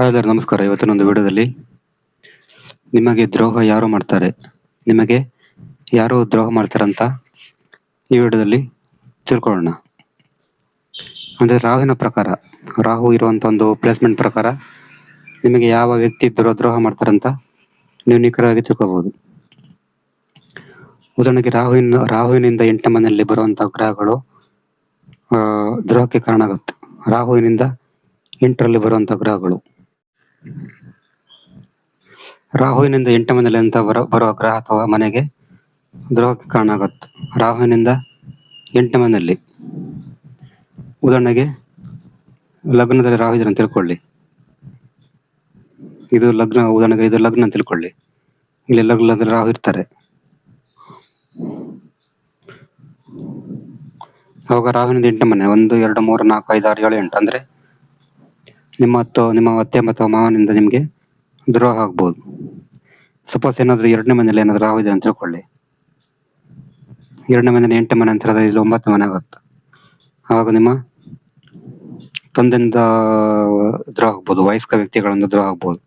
Hi ಎಲ್ಲರೂ ನಮಸ್ಕಾರ. ಇವತ್ತಿನ ಒಂದು ವಿಡಿಯೋದಲ್ಲಿ ನಿಮಗೆ ದ್ರೋಹ ಯಾರು ಮಾಡ್ತಾರೆ, ನಿಮಗೆ ಯಾರು ದ್ರೋಹ ಮಾಡ್ತಾರಂತ ಈ ವಿಡಿಯೋದಲ್ಲಿ ತಿಳ್ಕೊಳ್ಳೋಣ. ಅಂದರೆ ರಾಹುವಿನ ಪ್ರಕಾರ, ರಾಹು ಇರುವಂಥ ಒಂದು ಪ್ಲೇಸ್ಮೆಂಟ್ ಪ್ರಕಾರ ನಿಮಗೆ ಯಾವ ವ್ಯಕ್ತಿ ದ್ರೋಹ ಮಾಡ್ತಾರಂತ ನೀವು ನಿಖರವಾಗಿ ತಿಳ್ಕೋಬಹುದು. ಉದಾಹರಣೆಗೆ ರಾಹುವಿನಿಂದ 8ನೇ ಮನೆಯಲ್ಲಿ ಬರುವಂಥ ಗ್ರಹಗಳು ದ್ರೋಹಕ್ಕೆ ಕಾರಣ ಆಗುತ್ತೆ. ರಾಹುವಿನಿಂದ 8ರಲ್ಲಿ ಬರುವಂಥ ಗ್ರಹಗಳು, ರಾಹುವಿನಿಂದ 8ನೇ ಮನೆಯಲ್ಲಿ ಅಂತ ಬರುವ ಗ್ರಹ ಅಥವಾ ಮನೆಗೆ ದ್ರೋಹಕ್ಕೆ ಕಾರಣ ಆಗುತ್ತೆ. ರಾಹುವಿನಿಂದ 8ನೇ ಮನೆಯಲ್ಲಿ, ಉದಾಹರಣೆಗೆ ಲಗ್ನದಲ್ಲಿ ರಾಹು ಇದ್ರೆ ಅಂತ ತಿಳ್ಕೊಳ್ಳಿ. ಇದು ಲಗ್ನ, ಉದಾಹರಣೆಗೆ ಇದು ಲಗ್ನ ಅಂತ ತಿಳ್ಕೊಳ್ಳಿ. ಇಲ್ಲಿ ಲಗ್ನದಲ್ಲಿ ರಾಹು ಇರ್ತಾರೆ. ಅವಾಗ ರಾಹುವಿನಿಂದ 8ನೇ ಮನೆ 1, 2, 3, 4, 5, 6, 7, 8 ಅಂದ್ರೆ ನಿಮ್ಮ ಅತ್ತೆ ಮತ್ತು ಮಾವನಿಂದ ನಿಮಗೆ ದ್ರೋಹ ಆಗ್ಬೋದು. ಸಪೋಸ್ ಏನಾದರೂ 2ನೇ ಮನೆಯಲ್ಲಿ ಏನಾದರೂ ರಾಹು ಇದೆ ಅಂತ ತಿಳ್ಕೊಳ್ಳಿ. 2ನೇ ಮನೆ 8ನೇ ಮನೆ ಅಂತ ಹೇಳಿದ್ರೆ ಇಲ್ಲಿ 9ನೇ ಮನೆ ಆಗುತ್ತೆ. ಆವಾಗ ನಿಮ್ಮ ತಂದೆಯಿಂದ ದ್ರೋಹ ಆಗ್ಬೋದು, ವಯಸ್ಕ ವ್ಯಕ್ತಿಗಳಿಂದ ದ್ರೋಹ ಆಗ್ಬೋದು.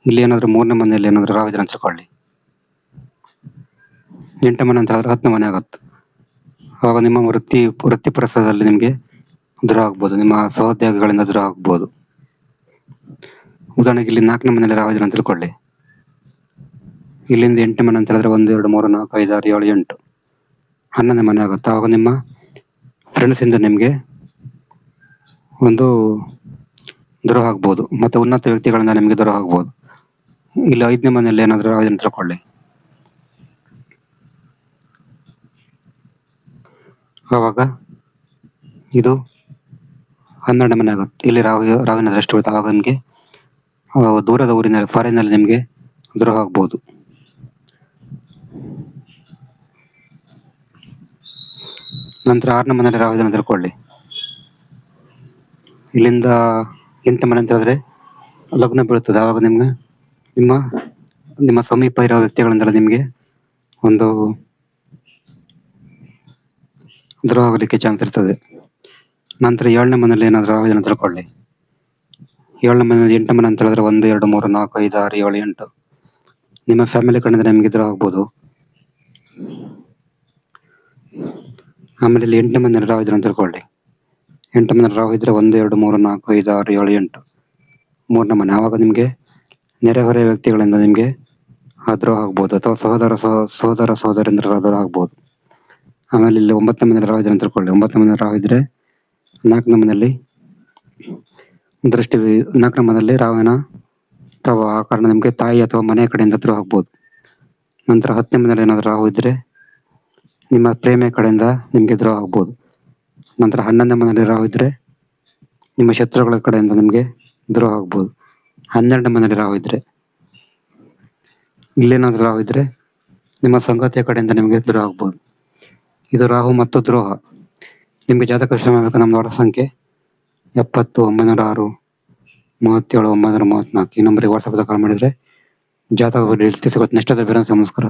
ಇಲ್ಲಿ ಏನಾದರೂ 3ನೇ ಮನೆಯಲ್ಲಿ ಏನಾದರೂ ರಾಹು ಇದೆ ಅಂತ ತಿಳ್ಕೊಳ್ಳಿ. 8ನೇ ಮನೆ ಅಂತ ಹೇಳಿದ್ರೆ 10ನೇ ಮನೆ ಆಗುತ್ತೆ. ಆವಾಗ ನಿಮ್ಮ ವೃತ್ತಿ ಪರಿಸರದಲ್ಲಿ ನಿಮಗೆ ದ್ರೋಹ ಆಗ್ಬೋದು, ನಿಮ್ಮ ಸಹೋದ್ಯೋಗಿಗಳಿಂದ ದ್ರೋಹ ಆಗ್ಬೋದು. ಉದಾಹರಣೆಗೆ ಇಲ್ಲಿ 4ನೇ ಮನೆಯಲ್ಲಿ ರಾಹು ಇದೆ ಅಂತ ತಿಳ್ಕೊಳ್ಳಿ. ಇಲ್ಲಿಂದ 8ನೇ ಮನೆ ಅಂತ ಹೇಳಿದ್ರೆ 1, 2, 3, 4, 5, 6, 7, 8 11ನೇ ಮನೆ ಆಗುತ್ತೆ. ಆವಾಗ ನಿಮ್ಮ ಫ್ರೆಂಡ್ಸಿಂದ ನಿಮಗೆ ಒಂದು ದ್ರೋಹ ಆಗ್ಬೋದು, ಮತ್ತು ಉನ್ನತ ವ್ಯಕ್ತಿಗಳಿಂದ ನಿಮಗೆ ದ್ರೋಹ ಆಗ್ಬೋದು. ಇಲ್ಲಿ 5ನೇ ಮನೆಯಲ್ಲಿ ಏನಾದರೂ ರಾಹು ಇದೆ ಅಂತ ತಿಳ್ಕೊಳ್ಳಿ. ಆವಾಗ ಇದು 12ನೇ ಮನೆ ಆಗುತ್ತೆ. ಇಲ್ಲಿ ರಾಹುವಿನ ದೃಷ್ಟಿ ಬೀಳುತ್ತೆ. ಆವಾಗ ನಿಮಗೆ ದೂರದ ಊರಿನಲ್ಲಿ, ಫಾರಿನ್ನಲ್ಲಿ ನಿಮಗೆ ದ್ರೋಹ ಆಗ್ಬೋದು. ನಂತರ 6ನೇ ಮನೆಯಲ್ಲಿ ರಾಹು ಇದೆ ಅಂತ ತಿಳ್ಕೊಳ್ಳಿ. ಇಲ್ಲಿಂದ 8ನೇ ಮನೆ ಅಂತ ಹೇಳಿದ್ರೆ ಲಗ್ನ ಬೀಳ್ತದೆ. ಆವಾಗ ನಿಮ್ಮ ಸಮೀಪ ಇರೋ ವ್ಯಕ್ತಿಗಳಿಂದಲೇ ನಿಮಗೆ ಒಂದು ದ್ರೋಹ ಆಗಲಿಕ್ಕೆ ಚಾನ್ಸ್ ಇರ್ತದೆ. ನಂತರ 7ನೇ ಮನೆಯಲ್ಲಿ ಏನಾದರೂ ರಾಹು ಇದೆ ಅಂತ ತಿಳ್ಕೊಳ್ಳಿ. 7ನೇ ಮನೆ 8ನೇ ಮನೆ ಅಂತ ಹೇಳಿದ್ರೆ 1, 2, 3, 4, 5, 6, 7, 8 ನಿಮ್ಮ ಫ್ಯಾಮಿಲಿ ಕಡೆಯಿಂದ ನಿಮಗೆ ದ್ರೋಹ ಆಗ್ಬೋದು. ಆಮೇಲೆ ಇಲ್ಲಿ 8ನೇ ಮನೆಯಲ್ಲಿ ರಾಹು ಇದೆ ಅಂತ ತಿಳ್ಕೊಳ್ಳಿ. 8ನೇ ಮನೆಯಲ್ಲಿ ರಾಹು ಇದ್ರೆ 1, 2, 3, 4, 5, 6, 7, 8 3ನೇ ಮನೆ. ಆವಾಗ ನಿಮಗೆ ನೆರೆಹೊರೆಯ ವ್ಯಕ್ತಿಗಳಿಂದ ನಿಮಗೆ ದ್ರೋಹ ಆಗ್ಬೋದು, ಅಥವಾ ಸಹೋದರಿಂದ ದ್ರೋಹ ಆಗ್ಬೋದು. ಆಮೇಲೆ ಇಲ್ಲಿ 9ನೇ ಮನೆಯಲ್ಲಿ ರಾಹು ಇದೆ ಅಂತ ತಿಳ್ಕೊಳ್ಳಿ. 9ನೇ ಮನೆಯಲ್ಲಿ ರಾಹು ಇದ್ರೆ 4ನೇ ಮನೆಯಲ್ಲಿ 4ನೇ ಮನೆಯಲ್ಲಿ ರಾಹುವಿನ ಪ್ರಭಾವ, ಆ ಕಾರಣ ನಿಮಗೆ ತಾಯಿ ಅಥವಾ ಮನೆಯ ಕಡೆಯಿಂದ ದ್ರೋಹ ಆಗ್ಬೋದು. ನಂತರ 10ನೇ ಮನೆಯಲ್ಲಿ ಏನಾದರೂ ರಾಹು ಇದ್ರೆ ನಿಮ್ಮ ಪ್ರೇಮಿಯ ಕಡೆಯಿಂದ ನಿಮಗೆ ದ್ರೋಹ ಆಗ್ಬೋದು. ನಂತರ 11ನೇ ಮನೆಯಲ್ಲಿ ರಾಹು ಇದ್ರೆ ನಿಮ್ಮ ಶತ್ರುಗಳ ಕಡೆಯಿಂದ ನಿಮಗೆ ದ್ರೋಹ ಆಗ್ಬೋದು. 12ನೇ ಮನೆಯಲ್ಲಿ ರಾಹು ಇದ್ರೆ, ಇಲ್ಲೇನಾದರೂ ರಾಹು ಇದ್ರೆ ನಿಮ್ಮ ಸಂಗಾತಿಯ ಕಡೆಯಿಂದ ನಿಮಗೆ ದ್ರೋಹ ಆಗ್ಬೋದು. ಇದು ರಾಹು ಮತ್ತು ದ್ರೋಹ. ನಿಮಗೆ ಜಾತಕ ವಿಶ್ಲೇಷಣೆ ಮಾಡಬೇಕು. ನಮ್ಮ ವಾಟ್ಸಪ್ ಸಂಖ್ಯೆ 70 906 37 934 ಈ ನಂಬರಿಗೆ ವಾಟ್ಸಪ್ ಕಾಲ್ ಮಾಡಿದರೆ ಜಾತಕ ಡೀಟೇಲ್ಸ್ ಸಿಗುತ್ತೆ. ನೆಕ್ಸ್ಟ್ ಅದೇ ಬೇರೆ ನಮಸ್ಕಾರ.